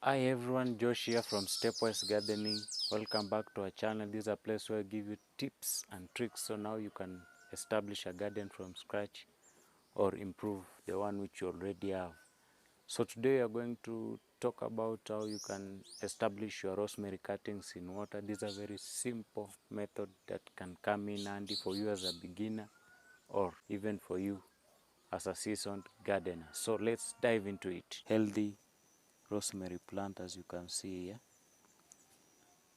Hi everyone, Josh here from Stepwise Gardening. Welcome back to our channel. This is a place where I give you tips and tricks so now you can establish a garden from scratch or improve the one which you already have. So today we are going to talk about how you can establish your rosemary cuttings in water. This is a very simple method that can come in handy for you as a beginner or even for you as a seasoned gardener. So let's dive into it. Healthy rosemary plant, as you can see here.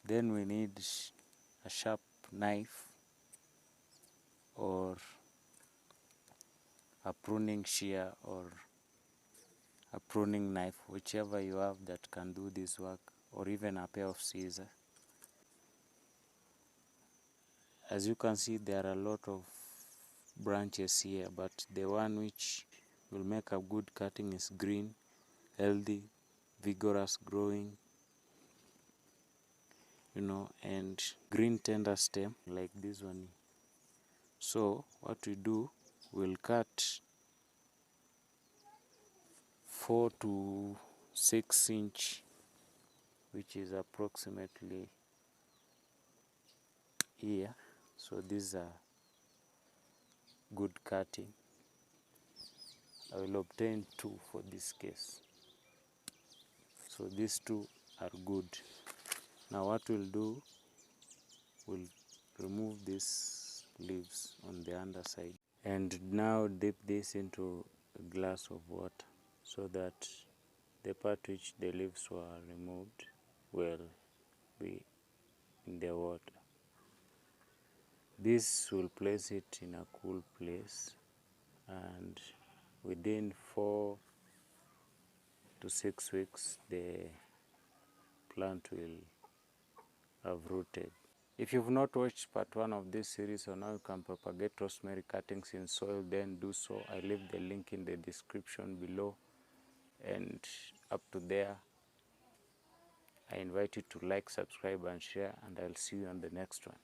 Then we need a sharp knife or a pruning shear or a pruning knife, whichever you have that can do this work, or even a pair of scissors. As you can see, there are a lot of branches here, but the one which will make a good cutting is green, healthy, vigorous growing, and green tender stem like this one. So what we do, we'll cut 4 to 6 inch, which is approximately here. So these are good cutting. I will obtain 2 for this case. So these 2 are good. Now what we'll do, we'll remove these leaves on the underside and now dip this into a glass of water so that the part which the leaves were removed will be in the water. This will place it in a cool place, and within 4 to 6 weeks the plant will have rooted. If you've not watched part 1 of this series on how you can propagate rosemary cuttings in soil, then do so. I leave the link in the description below, and up to there I invite you to like, subscribe and share, and I'll see you on the next one.